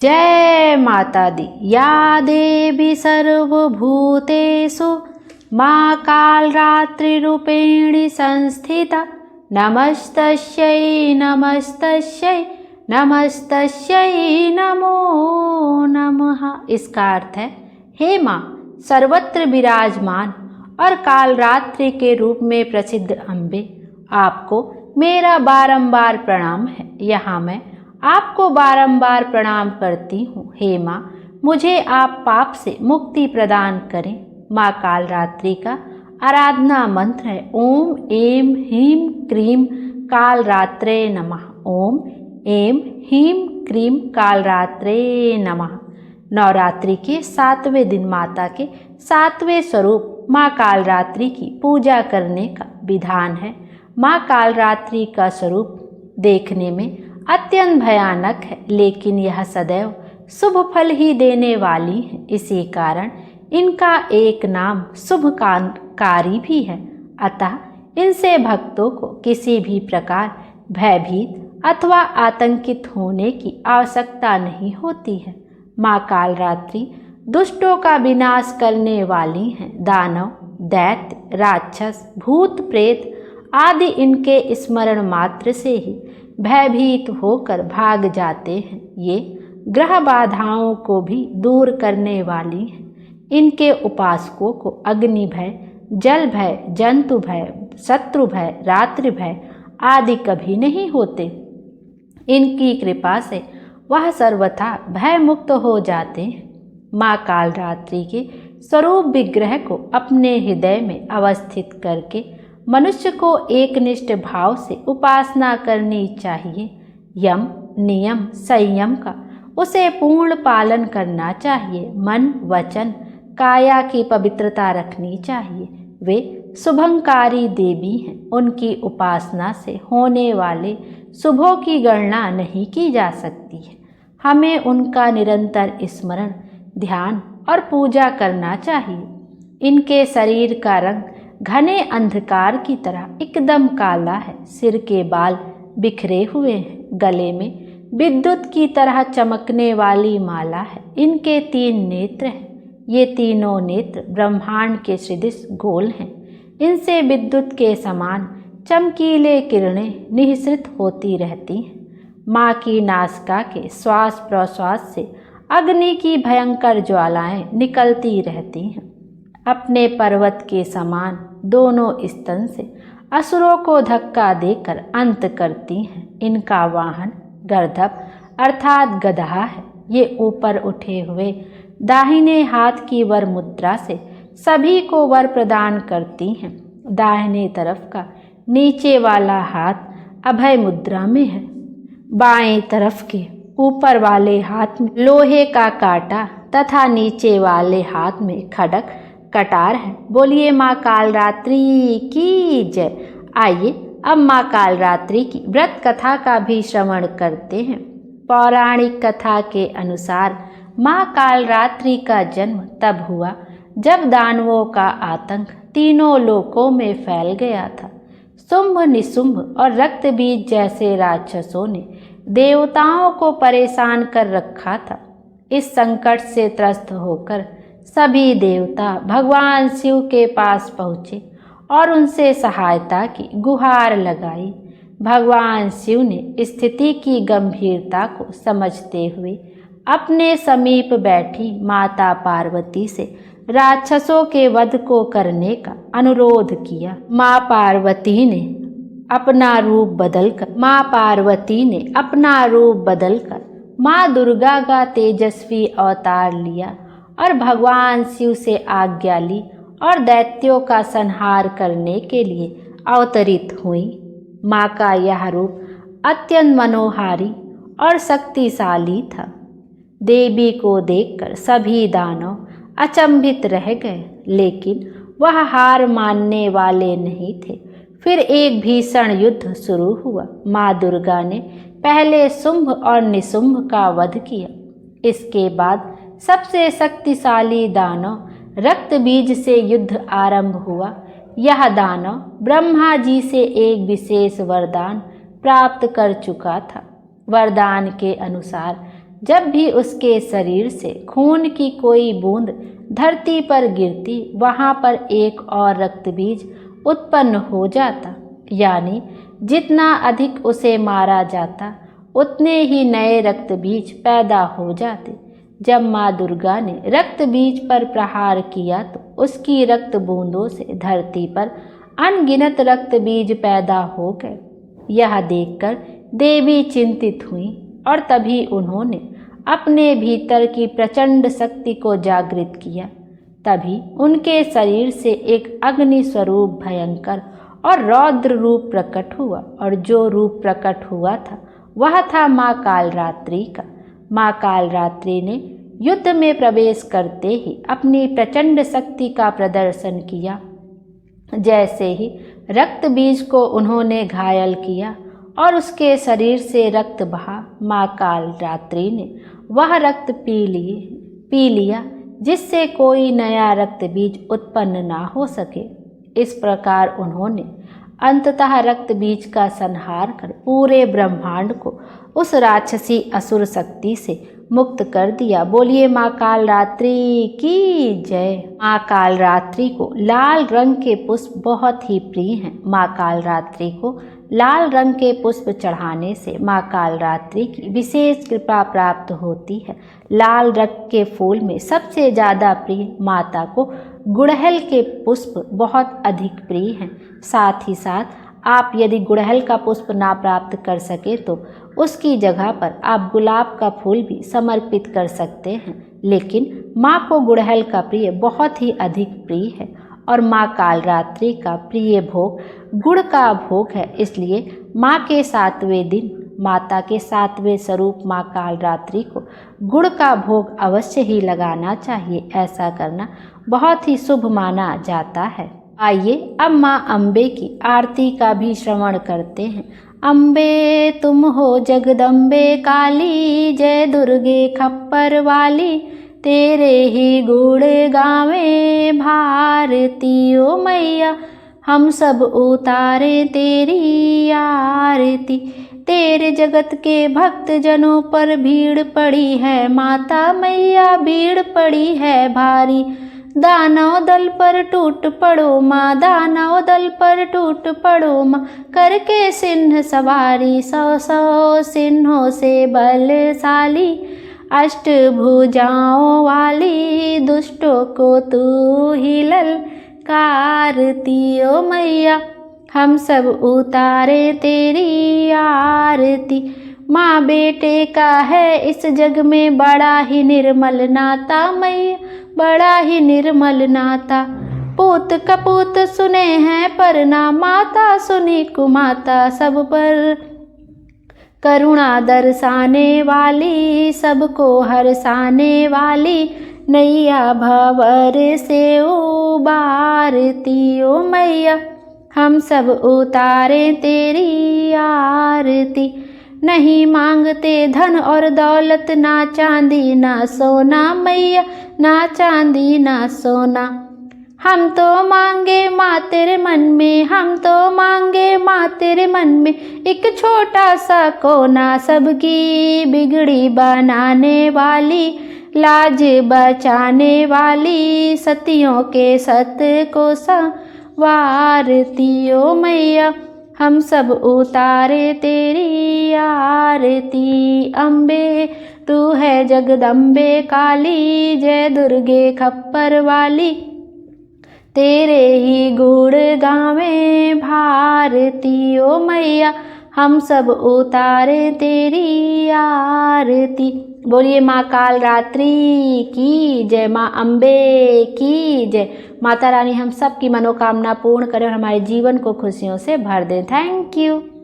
जय माता दी। या देवी सर्वभूतेषु मां कालरात्रिरूपिणी संस्थिता नमस्तस्यै नमस्तस्यै नमस्तस्यै नमो नमः। इसका अर्थ है, हे माँ सर्वत्र विराजमान और कालरात्रि के रूप में प्रसिद्ध अम्बे, आपको मेरा बारंबार प्रणाम है। यहाँ मैं आपको बारंबार प्रणाम करती हूँ। हे माँ, मुझे आप पाप से मुक्ति प्रदान करें। माँ कालरात्रि का आराधना मंत्र है ओम ऐं ह्रीं क्रीं कालरात्रे नमः। ओम ऐं ह्रीं क्रीं कालरात्रे नमः। नवरात्रि के 7वें दिन माता के 7वें स्वरूप माँ कालरात्रि की पूजा करने का विधान है। माँ कालरात्रि का स्वरूप देखने में अत्यंत भयानक है, लेकिन यह सदैव शुभ फल ही देने वाली है। इसी कारण इनका एक नाम शुभकारी भी है। अतः इनसे भक्तों को किसी भी प्रकार भयभीत अथवा आतंकित होने की आवश्यकता नहीं होती है। माँ कालरात्रि दुष्टों का विनाश करने वाली हैं। दानव, दैत्य, राक्षस, भूत, प्रेत आदि इनके स्मरण मात्र से ही भयभीत होकर भाग जाते हैं। ये ग्रह बाधाओं को भी दूर करने वाली हैं। इनके उपासकों को अग्नि भय, जल भय, जंतु भय, शत्रु भय, रात्रि भय आदि कभी नहीं होते। इनकी कृपा से वह सर्वथा भय मुक्त हो जाते हैं। माँ कालरात्रि के स्वरूप विग्रह को अपने हृदय में अवस्थित करके मनुष्य को एकनिष्ठ भाव से उपासना करनी चाहिए। यम, नियम, संयम का उसे पूर्ण पालन करना चाहिए। मन, वचन, काया की पवित्रता रखनी चाहिए। वे शुभंकारी देवी हैं। उनकी उपासना से होने वाले शुभों की गणना नहीं की जा सकती है। हमें उनका निरंतर स्मरण, ध्यान और पूजा करना चाहिए। इनके शरीर का रंग घने अंधकार की तरह एकदम काला है। सिर के बाल बिखरे हुए हैं। गले में विद्युत की तरह चमकने वाली माला है। इनके 3 नेत्र हैं। ये तीनों नेत्र ब्रह्मांड के सदृश गोल हैं। इनसे विद्युत के समान चमकीले किरणें निःसृत होती रहती हैं। माँ की नासिका के श्वास प्रश्वास से अग्नि की भयंकर ज्वालाएं निकलती रहती हैं। अपने पर्वत के समान दोनों स्तन से असुरों को धक्का देकर अंत करती हैं। इनका वाहन गर्दभ अर्थात गधा है। ये ऊपर उठे हुए दाहिने हाथ की वर मुद्रा से सभी को वर प्रदान करती हैं। दाहिने तरफ का नीचे वाला हाथ अभय मुद्रा में है। बाएं तरफ के ऊपर वाले हाथ में लोहे का कांटा तथा नीचे वाले हाथ में खड्ग कटार है। बोलिए माँ कालरात्रि की जय। आइए अब माँ कालरात्रि की व्रत कथा का भी श्रवण करते हैं। पौराणिक कथा के अनुसार माँ कालरात्रि का जन्म तब हुआ जब दानवों का आतंक तीनों लोकों में फैल गया था। शुंभ, निशुंभ और रक्तबीज जैसे राक्षसों ने देवताओं को परेशान कर रखा था। इस संकट से त्रस्त होकर सभी देवता भगवान शिव के पास पहुँचे और उनसे सहायता की गुहार लगाई। भगवान शिव ने स्थिति की गंभीरता को समझते हुए अपने समीप बैठी माता पार्वती से राक्षसों के वध को करने का अनुरोध किया। माँ पार्वती ने अपना रूप बदलकर माँ दुर्गा का तेजस्वी अवतार लिया और भगवान शिव से आज्ञा ली और दैत्यों का संहार करने के लिए अवतरित हुई। माँ का यह रूप अत्यंत मनोहारी और शक्तिशाली था। देवी को देखकर सभी दानव अचंभित रह गए, लेकिन वह हार मानने वाले नहीं थे। फिर एक भीषण युद्ध शुरू हुआ। माँ दुर्गा ने पहले शुंभ और निशुंभ का वध किया। इसके बाद सबसे शक्तिशाली दानव रक्तबीज से युद्ध आरंभ हुआ। यह दानव ब्रह्मा जी से एक विशेष वरदान प्राप्त कर चुका था। वरदान के अनुसार जब भी उसके शरीर से खून की कोई बूंद धरती पर गिरती, वहाँ पर एक और रक्त बीज उत्पन्न हो जाता, यानी जितना अधिक उसे मारा जाता उतने ही नए रक्त बीज पैदा हो जाते। जब माँ दुर्गा ने रक्त बीज पर प्रहार किया तो उसकी रक्त बूंदों से धरती पर अनगिनत रक्त बीज पैदा हो गए। यह देखकर देवी चिंतित हुई और तभी उन्होंने अपने भीतर की प्रचंड शक्ति को जागृत किया। तभी उनके शरीर से एक अग्नि स्वरूप भयंकर और रौद्र रूप प्रकट हुआ, और जो रूप प्रकट हुआ था वह था माँ कालरात्रि का। माँ कालरात्रि ने युद्ध में प्रवेश करते ही अपनी प्रचंड शक्ति का प्रदर्शन किया। जैसे ही रक्त बीज को उन्होंने घायल किया और उसके शरीर से रक्त बहा, माँ कालरात्रि ने वह रक्त पी लिया जिससे कोई नया रक्त बीज उत्पन्न ना हो सके। इस प्रकार उन्होंने अंततः रक्त बीज का संहार कर पूरे ब्रह्मांड को उस राक्षसी असुर शक्ति से मुक्त कर दिया। बोलिए माँ कालरात्रि की जय। माँ कालरात्रि को लाल रंग के पुष्प बहुत ही प्रिय हैं। माँ कालरात्रि को लाल रंग के पुष्प चढ़ाने से माँ कालरात्रि की विशेष कृपा प्राप्त होती है। लाल रंग के फूल में सबसे ज़्यादा प्रिय माता को गुड़हल के पुष्प बहुत अधिक प्रिय हैं। साथ ही साथ आप यदि गुड़हल का पुष्प ना प्राप्त कर सके तो उसकी जगह पर आप गुलाब का फूल भी समर्पित कर सकते हैं, लेकिन माँ को गुड़हल का प्रिय बहुत ही अधिक प्रिय है और माँ कालरात्रि का प्रिय भोग गुड़ का भोग है। इसलिए माँ के 7वें दिन माता के 7वें स्वरूप माँ कालरात्रि को गुड़ का भोग अवश्य ही लगाना चाहिए। ऐसा करना बहुत ही शुभ माना जाता है। आइए अब माँ अम्बे की आरती का भी श्रवण करते हैं। अम्बे तुम हो जगदम्बे काली, जय दुर्गे खप्पर वाली, तेरे ही गुण गावे भारती ओ मैया, हम सब उतारे तेरी आरती। तेरे जगत के भक्त जनों पर भीड़ पड़ी है माता मैया, भीड़ पड़ी है भारी। दानव दल पर टूट पड़ो माँ, दानव दल पर टूट पड़ो माँ, करके सिंह सवारी, 100 सिंहों से बलशाली, अष्टभुजाओं वाली, दुष्टों को तू ही ललकारती ओ मैया, हम सब उतारे तेरी आरती। माँ बेटे का है इस जग में बड़ा ही निर्मल नाता मैया, बड़ा ही निर्मल नाता। पूत कपूत सुने हैं पर ना माता सुनी कुमाता, सब पर करुणा दर्शाने वाली, सबको हरसाने वाली, नैया भंवर से उबारती ओ मैया, हम सब उतारे तेरी आरती। नहीं मांगते धन और दौलत, ना चांदी ना सोना मैया, ना चांदी ना सोना। हम तो मांगे माँ तेरे मन में, हम तो मांगे माँ तेरे मन में, एक छोटा सा कोना, सबकी बिगड़ी बनाने वाली, लाज बचाने वाली, सतियों के सत को संवारती ओ मैया, हम सब उतारे तेरी आरती। अम्बे तू है जगदम्बे काली, जय दुर्गे खप्पर वाली, तेरे ही गुण गावे भारती ओ मैया, हम सब उतारे तेरी आरती। बोलिए माँ कालरात्रि की जय, माँ अम्बे की जय। माता रानी हम सब की मनोकामना पूर्ण करें और हमारे जीवन को खुशियों से भर दें। Thank you.